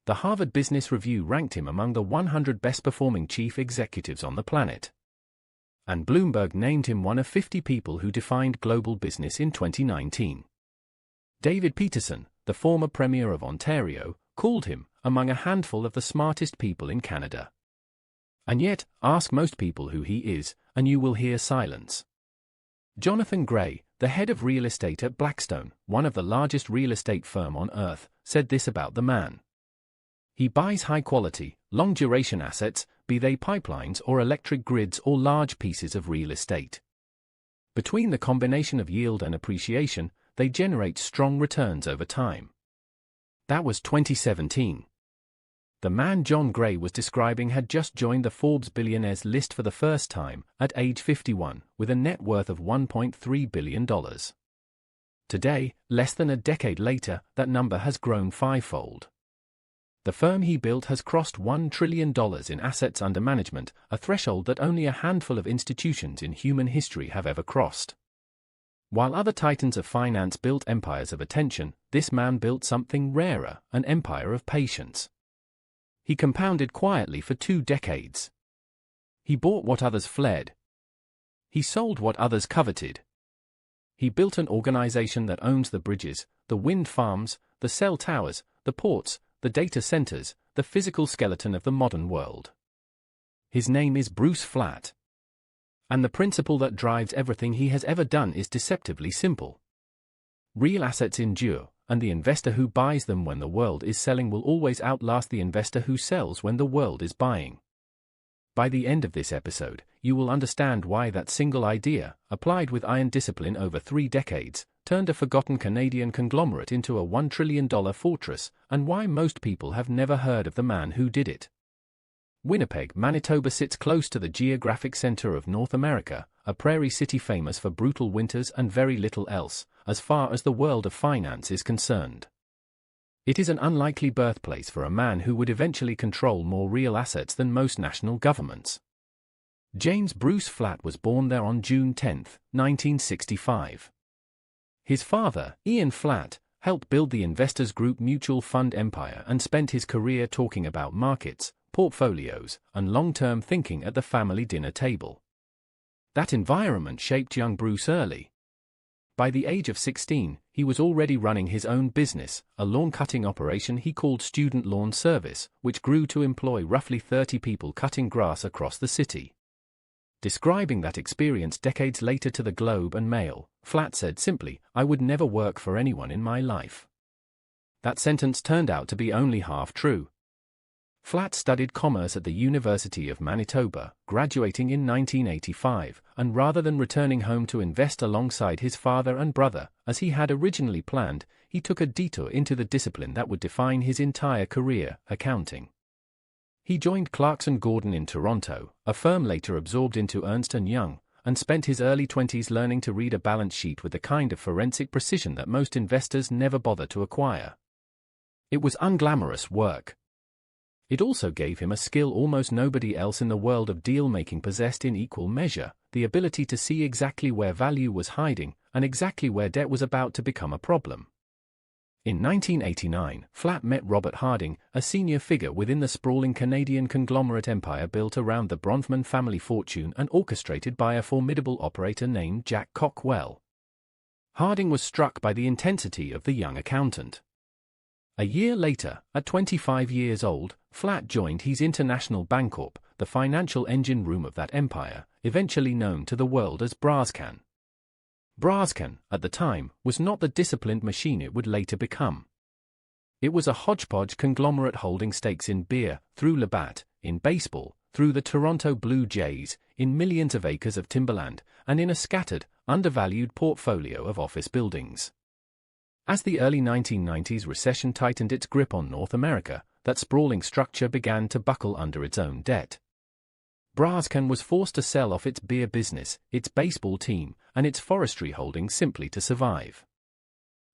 The Harvard Business Review ranked him among the 100 best-performing chief executives on the planet. And Bloomberg named him one of 50 people who defined global business in 2019. David Peterson, the former Premier of Ontario, called him among a handful of the smartest people in Canada. And yet, ask most people who he is, and you will hear silence. Jonathan Gray, the head of real estate at Blackstone, one of the largest real estate firm on earth, said this about the man. He buys high-quality, long-duration assets, be they pipelines or electric grids or large pieces of real estate. Between the combination of yield and appreciation, they generate strong returns over time. That was 2017. The man John Gray was describing had just joined the Forbes billionaires list for the first time, at age 51, with a net worth of $1.3 billion. Today, less than a decade later, that number has grown fivefold. The firm he built has crossed $1 trillion in assets under management, a threshold that only a handful of institutions in human history have ever crossed. While other titans of finance built empires of attention, this man built something rarer, an empire of patience. He compounded quietly for 2 decades. He bought what others fled. He sold what others coveted. He built an organization that owns the bridges, the wind farms, the cell towers, the ports, the data centers, the physical skeleton of the modern world. His name is Bruce Flatt. And the principle that drives everything he has ever done is deceptively simple. Real assets endure, and the investor who buys them when the world is selling will always outlast the investor who sells when the world is buying. By the end of this episode, you will understand why that single idea, applied with iron discipline over 3 decades, turned a forgotten Canadian conglomerate into a $1 trillion fortress, and why most people have never heard of the man who did it. Winnipeg, Manitoba sits close to the geographic center of North America, a prairie city famous for brutal winters and very little else, as far as the world of finance is concerned. It is an unlikely birthplace for a man who would eventually control more real assets than most national governments. James Bruce Flatt was born there on June 10, 1965. His father, Ian Flatt, helped build the Investors Group mutual fund empire and spent his career talking about markets, portfolios, and long-term thinking at the family dinner table. That environment shaped young Bruce early. By the age of 16, he was already running his own business, a lawn-cutting operation he called Student Lawn Service, which grew to employ roughly 30 people cutting grass across the city. Describing that experience decades later to the Globe and Mail, Flatt said simply, "I would never work for anyone in my life." That sentence turned out to be only half true. Flatt studied commerce at the University of Manitoba, graduating in 1985, and rather than returning home to invest alongside his father and brother, as he had originally planned, he took a detour into the discipline that would define his entire career, accounting. He joined Clarkson Gordon in Toronto, a firm later absorbed into Ernst & Young, and spent his early 20s learning to read a balance sheet with the kind of forensic precision that most investors never bother to acquire. It was unglamorous work. It also gave him a skill almost nobody else in the world of deal-making possessed in equal measure, the ability to see exactly where value was hiding, and exactly where debt was about to become a problem. In 1989, Flatt met Robert Harding, a senior figure within the sprawling Canadian conglomerate empire built around the Bronfman family fortune and orchestrated by a formidable operator named Jack Cockwell. Harding was struck by the intensity of the young accountant. A year later, at 25 years old, Flatt joined his International Bancorp, the financial engine room of that empire, eventually known to the world as Brascan. Brascan, at the time, was not the disciplined machine it would later become. It was a hodgepodge conglomerate holding stakes in beer, through Labatt, in baseball, through the Toronto Blue Jays, in millions of acres of timberland, and in a scattered, undervalued portfolio of office buildings. As the early 1990s recession tightened its grip on North America, that sprawling structure began to buckle under its own debt. Brascan was forced to sell off its beer business, its baseball team, and its forestry holdings simply to survive.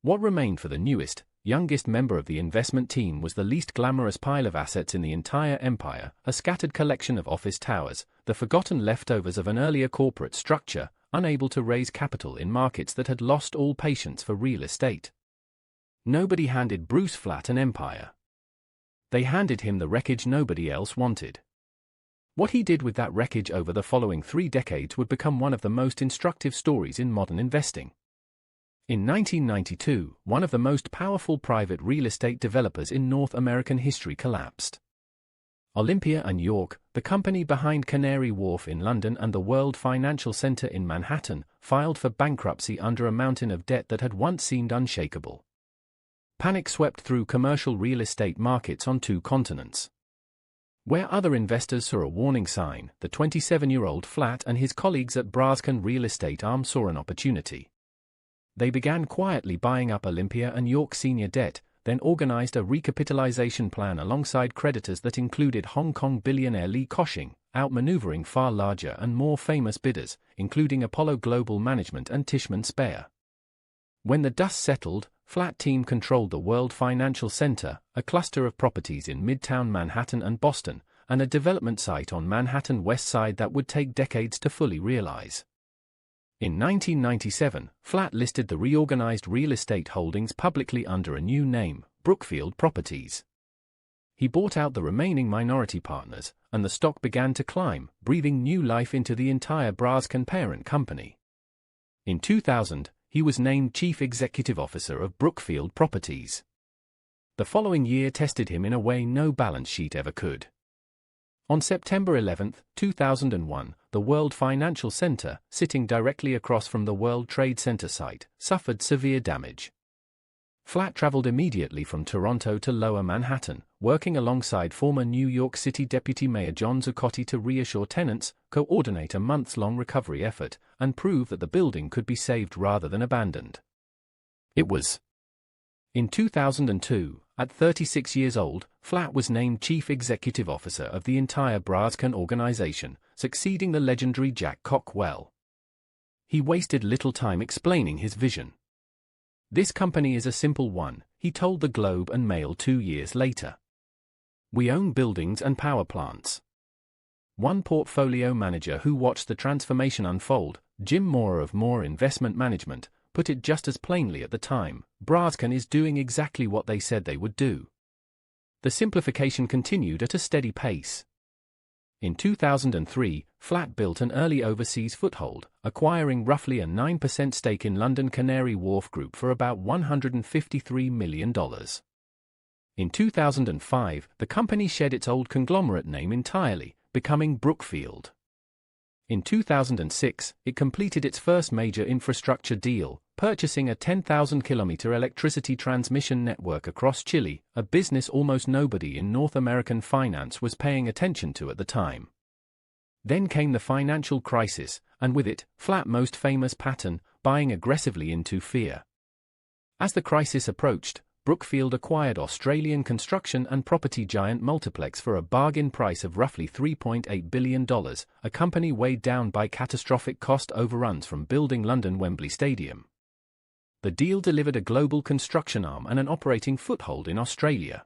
What remained for the newest, youngest member of the investment team was the least glamorous pile of assets in the entire empire, a scattered collection of office towers, the forgotten leftovers of an earlier corporate structure, unable to raise capital in markets that had lost all patience for real estate. Nobody handed Bruce Flatt an empire. They handed him the wreckage nobody else wanted. What he did with that wreckage over the following 3 decades would become one of the most instructive stories in modern investing. In 1992, one of the most powerful private real estate developers in North American history collapsed. Olympia and York, the company behind Canary Wharf in London and the World Financial Center in Manhattan, filed for bankruptcy under a mountain of debt that had once seemed unshakable. Panic swept through commercial real estate markets on 2 continents. Where other investors saw a warning sign, the 27-year-old Flatt and his colleagues at Brascan real estate arm saw an opportunity. They began quietly buying up Olympia and York senior debt, then organized a recapitalization plan alongside creditors that included Hong Kong billionaire Li Ka-shing, outmaneuvering far larger and more famous bidders, including Apollo Global Management and Tishman Speyer. When the dust settled, Flatt team controlled the World Financial Center, a cluster of properties in Midtown Manhattan and Boston, and a development site on Manhattan West Side that would take decades to fully realize. In 1997, Flatt listed the reorganized real estate holdings publicly under a new name, Brookfield Properties. He bought out the remaining minority partners, and the stock began to climb, breathing new life into the entire Brascan parent company. In 2000, he was named Chief Executive Officer of Brookfield Properties. The following year tested him in a way no balance sheet ever could. On September 11, 2001, the World Financial Center, sitting directly across from the World Trade Center site, suffered severe damage. Flatt traveled immediately from Toronto to Lower Manhattan, working alongside former New York City Deputy Mayor John Zuccotti to reassure tenants, coordinate a months-long recovery effort, and prove that the building could be saved rather than abandoned. It was. In 2002, at 36 years old, Flatt was named Chief Executive Officer of the entire Brascan organization, succeeding the legendary Jack Cockwell. He wasted little time explaining his vision. "This company is a simple one," he told the Globe and Mail 2 years later. "We own buildings and power plants." One portfolio manager who watched the transformation unfold, Jim Moore of Moore Investment Management, put it just as plainly at the time: Brascan is doing exactly what they said they would do. The simplification continued at a steady pace. In 2003, Flatt built an early overseas foothold, acquiring roughly a 9% stake in London Canary Wharf Group for about $153 million. In 2005, the company shed its old conglomerate name entirely, becoming Brookfield. In 2006, it completed its first major infrastructure deal, purchasing a 10,000-kilometer electricity transmission network across Chile, a business almost nobody in North American finance was paying attention to at the time. Then came the financial crisis, and with it, Flatt's most famous pattern, buying aggressively into fear. As the crisis approached, Brookfield acquired Australian construction and property giant Multiplex for a bargain price of roughly $3.8 billion, a company weighed down by catastrophic cost overruns from building London Wembley Stadium. The deal delivered a global construction arm and an operating foothold in Australia.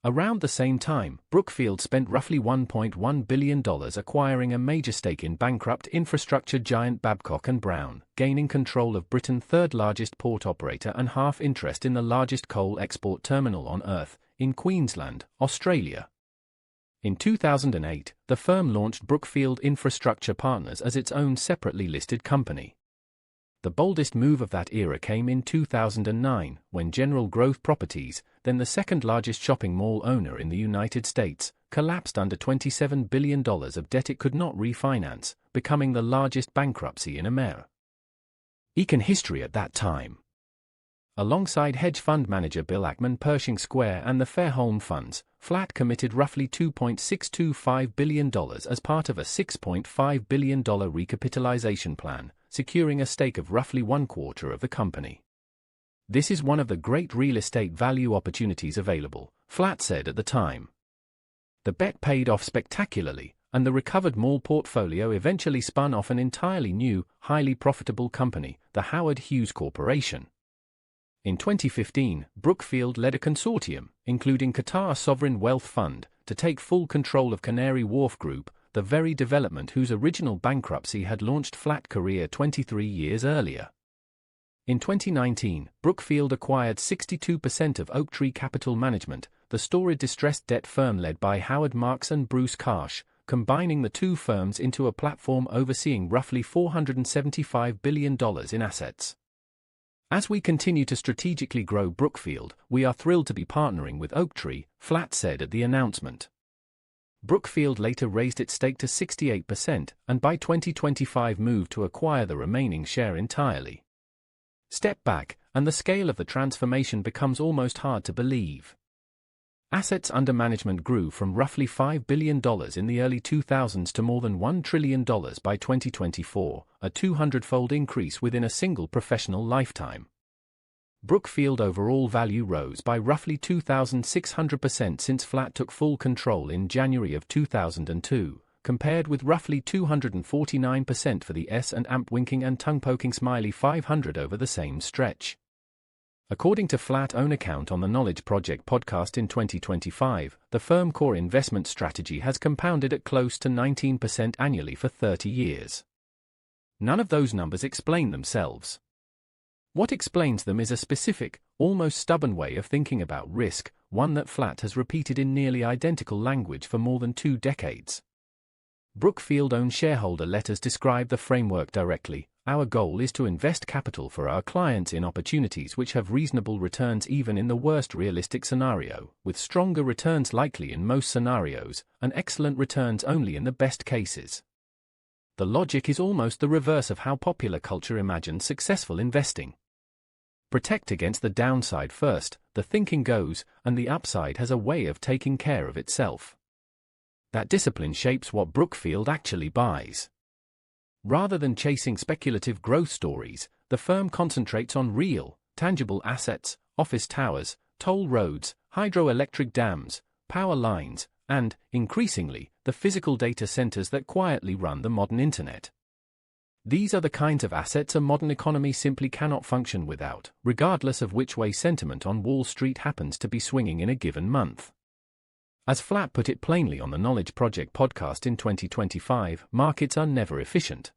Around the same time, Brookfield spent roughly $1.1 billion acquiring a major stake in bankrupt infrastructure giant Babcock & Brown, gaining control of Britain's third-largest port operator and half interest in the largest coal export terminal on Earth, in Queensland, Australia. In 2008, the firm launched Brookfield Infrastructure Partners as its own separately listed company. The boldest move of that era came in 2009, when General Growth Properties, then the second-largest shopping mall owner in the United States, collapsed under $27 billion of debt it could not refinance, becoming the largest bankruptcy in American history at that time. Alongside hedge fund manager Bill Ackman, Pershing Square and the Fairholme Funds, Flatt committed roughly $2.625 billion as part of a $6.5 billion recapitalization plan, securing a stake of roughly 1/4 of the company. "This is one of the great real estate value opportunities available," Flatt said at the time. The bet paid off spectacularly, and the recovered mall portfolio eventually spun off an entirely new, highly profitable company, the Howard Hughes Corporation. In 2015, Brookfield led a consortium, including Qatar Sovereign Wealth Fund, to take full control of Canary Wharf Group, the very development whose original bankruptcy had launched Flatt's career 23 years earlier. In 2019, Brookfield acquired 62% of Oaktree Capital Management, the storied distressed debt firm led by Howard Marks and Bruce Karsh, combining the two firms into a platform overseeing roughly $475 billion in assets. As we continue to strategically grow Brookfield, we are thrilled to be partnering with Oaktree, Flatt said at the announcement. Brookfield later raised its stake to 68% and by 2025 moved to acquire the remaining share entirely. Step back, and the scale of the transformation becomes almost hard to believe. Assets under management grew from roughly $5 billion in the early 2000s to more than $1 trillion by 2024, a 200-fold increase within a single professional lifetime. Brookfield overall value rose by roughly 2,600% since Flatt took full control in January of 2002, compared with roughly 249% for the S&P winking and tongue-poking smiley 500 over the same stretch. According to Flatt's own account on the Knowledge Project podcast in 2025, the firm core investment strategy has compounded at close to 19% annually for 30 years. None of those numbers explain themselves. What explains them is a specific, almost stubborn way of thinking about risk, one that Flatt has repeated in nearly identical language for more than 2 decades. Brookfield-owned shareholder letters describe the framework directly. Our goal is to invest capital for our clients in opportunities which have reasonable returns even in the worst realistic scenario, with stronger returns likely in most scenarios, and excellent returns only in the best cases. The logic is almost the reverse of how popular culture imagines successful investing. Protect against the downside first, the thinking goes, and the upside has a way of taking care of itself. That discipline shapes what Brookfield actually buys. Rather than chasing speculative growth stories, the firm concentrates on real, tangible assets, office towers, toll roads, hydroelectric dams, power lines, and, increasingly, the physical data centers that quietly run the modern internet. These are the kinds of assets a modern economy simply cannot function without, regardless of which way sentiment on Wall Street happens to be swinging in a given month. As Flatt put it plainly on the Knowledge Project podcast in 2025, markets are never efficient.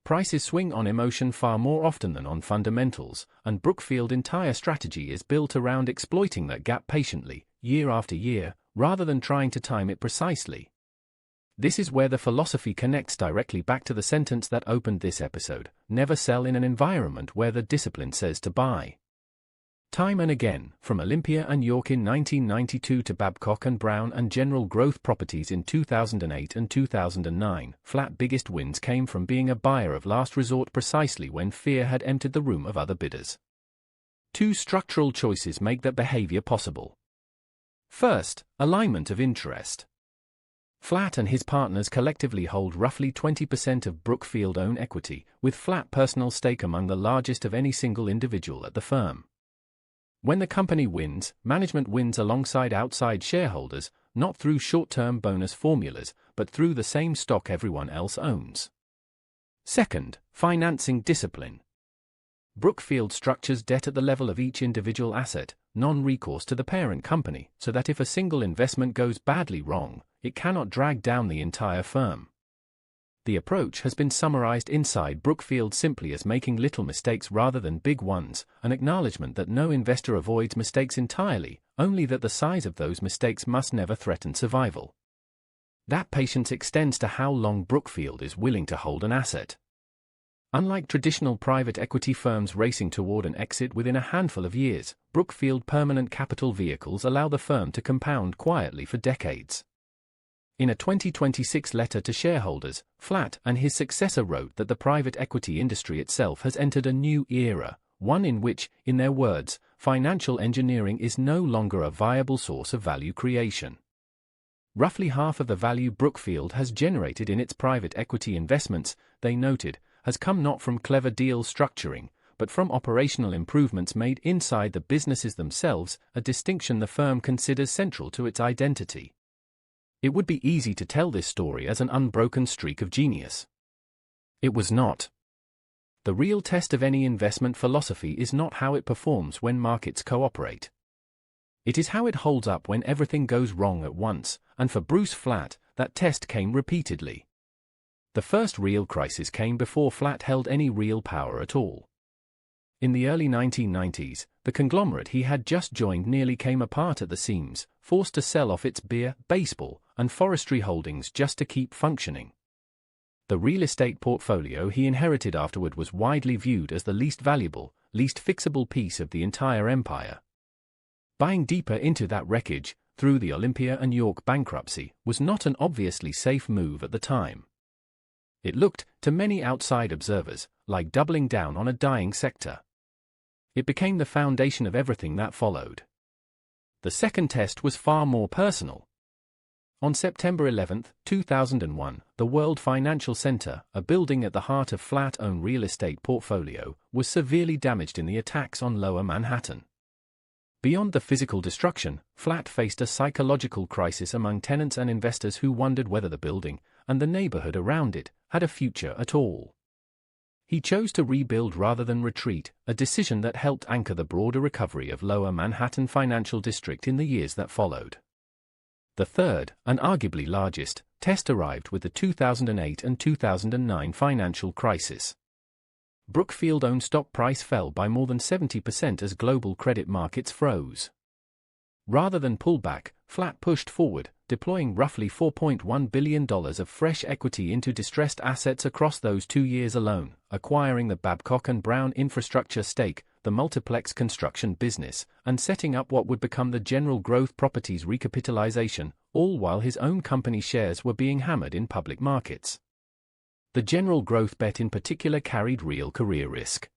Prices swing on emotion far more often than on fundamentals, and Brookfield's entire strategy is built around exploiting that gap patiently, year after year, rather than trying to time it precisely. This is where the philosophy connects directly back to the sentence that opened this episode: never sell in an environment where the discipline says to buy. Time and again, from Olympia and York in 1992 to Babcock and Brown and General Growth Properties in 2008 and 2009, Flatt's biggest wins came from being a buyer of last resort precisely when fear had entered the room of other bidders. 2 structural choices make that behavior possible. First, alignment of interest. Flatt and his partners collectively hold roughly 20% of Brookfield-owned equity, with Flatt's personal stake among the largest of any single individual at the firm. When the company wins, management wins alongside outside shareholders, not through short-term bonus formulas, but through the same stock everyone else owns. Second, financing discipline. Brookfield structures debt at the level of each individual asset, non-recourse to the parent company, so that if a single investment goes badly wrong, it cannot drag down the entire firm. The approach has been summarized inside Brookfield simply as making little mistakes rather than big ones, an acknowledgement that no investor avoids mistakes entirely, only that the size of those mistakes must never threaten survival. That patience extends to how long Brookfield is willing to hold an asset. Unlike traditional private equity firms racing toward an exit within a handful of years, Brookfield permanent capital vehicles allow the firm to compound quietly for decades. In a 2026 letter to shareholders, Flatt and his successor wrote that the private equity industry itself has entered a new era, one in which, in their words, financial engineering is no longer a viable source of value creation. Roughly half of the value Brookfield has generated in its private equity investments, they noted, has come not from clever deal structuring, but from operational improvements made inside the businesses themselves, a distinction the firm considers central to its identity. It would be easy to tell this story as an unbroken streak of genius. It was not. The real test of any investment philosophy is not how it performs when markets cooperate. It is how it holds up when everything goes wrong at once, and for Bruce Flatt, that test came repeatedly. The first real crisis came before Flatt held any real power at all. In the early 1990s, the conglomerate he had just joined nearly came apart at the seams, forced to sell off its beer, baseball, and forestry holdings just to keep functioning. The real estate portfolio he inherited afterward was widely viewed as the least valuable, least fixable piece of the entire empire. Buying deeper into that wreckage, through the Olympia and York bankruptcy, was not an obviously safe move at the time. It looked, to many outside observers, like doubling down on a dying sector. It became the foundation of everything that followed. The second test was far more personal. On September 11, 2001, the World Financial Center, a building at the heart of Flatt's own real estate portfolio, was severely damaged in the attacks on Lower Manhattan. Beyond the physical destruction, Flatt faced a psychological crisis among tenants and investors who wondered whether the building, and the neighborhood around it, had a future at all. He chose to rebuild rather than retreat, a decision that helped anchor the broader recovery of Lower Manhattan financial district in the years that followed. The third, and arguably largest, test arrived with the 2008 and 2009 financial crisis. Brookfield-owned stock price fell by more than 70% as global credit markets froze. Rather than pull back, Flatt pushed forward, deploying roughly $4.1 billion of fresh equity into distressed assets across those 2 years alone, acquiring the Babcock & Brown infrastructure stake, the multiplex construction business, and setting up what would become the General Growth Properties recapitalization, all while his own company shares were being hammered in public markets. The General Growth bet in particular carried real career risk.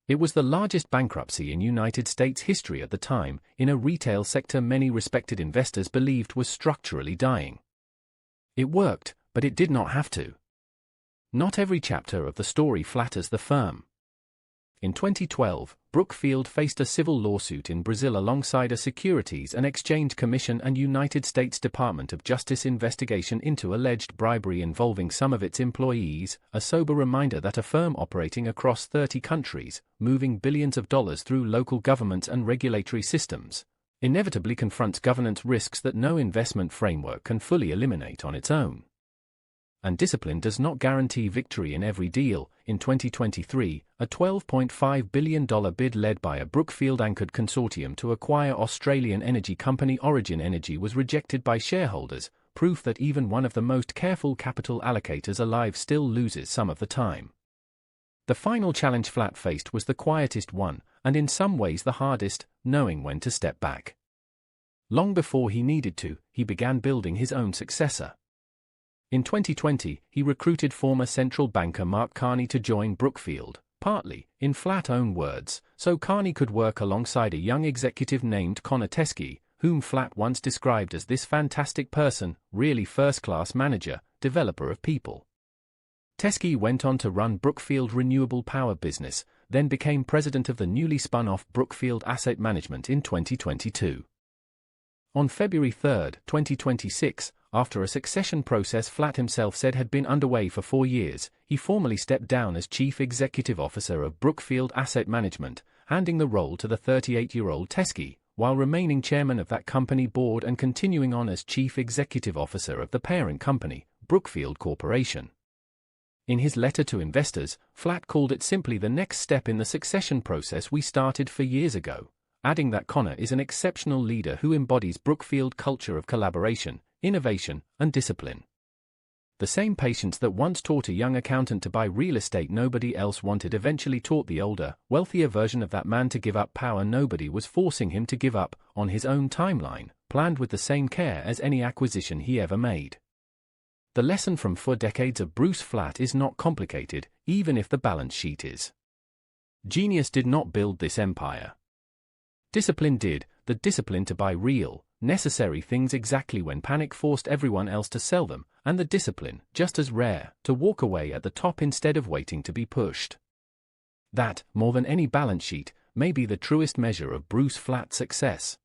It was the largest bankruptcy in United States history at the time, in a retail sector many respected investors believed was structurally dying. It worked, but it did not have to. Not every chapter of the story flatters the firm. In 2012, Brookfield faced a civil lawsuit in Brazil alongside a Securities and Exchange Commission and United States Department of Justice investigation into alleged bribery involving some of its employees, a sober reminder that a firm operating across 30 countries, moving billions of dollars through local governments and regulatory systems, inevitably confronts governance risks that no investment framework can fully eliminate on its own. And discipline does not guarantee victory in every deal. In 2023, a $12.5 billion bid led by a Brookfield-anchored consortium to acquire Australian energy company Origin Energy was rejected by shareholders, proof that even one of the most careful capital allocators alive still loses some of the time. The final challenge Flatt faced was the quietest one, and in some ways the hardest, knowing when to step back. Long before he needed to, he began building his own successor. In 2020, he recruited former central banker Mark Carney to join Brookfield, partly, in Flatt's own words, so Carney could work alongside a young executive named Connor Teskey, whom Flatt once described as this fantastic person, really first-class manager, developer of people. Teskey went on to run Brookfield renewable power business, then became president of the newly spun-off Brookfield Asset Management in 2022. On February 3, 2026, after a succession process Flatt himself said had been underway for 4 years, he formally stepped down as Chief Executive Officer of Brookfield Asset Management, handing the role to the 38-year-old Teskey, while remaining chairman of that company board and continuing on as Chief Executive Officer of the parent company, Brookfield Corporation. In his letter to investors, Flatt called it simply the next step in the succession process we started 4 years ago, adding that Connor is an exceptional leader who embodies Brookfield culture of collaboration, innovation, and discipline. The same patience that once taught a young accountant to buy real estate nobody else wanted eventually taught the older, wealthier version of that man to give up power nobody was forcing him to give up, on his own timeline, planned with the same care as any acquisition he ever made. The lesson from 4 decades of Bruce Flatt is not complicated, even if the balance sheet is. Genius did not build this empire. Discipline did, the discipline to buy real, necessary things exactly when panic forced everyone else to sell them, and the discipline, just as rare, to walk away at the top instead of waiting to be pushed. That, more than any balance sheet, may be the truest measure of Bruce Flatt's success.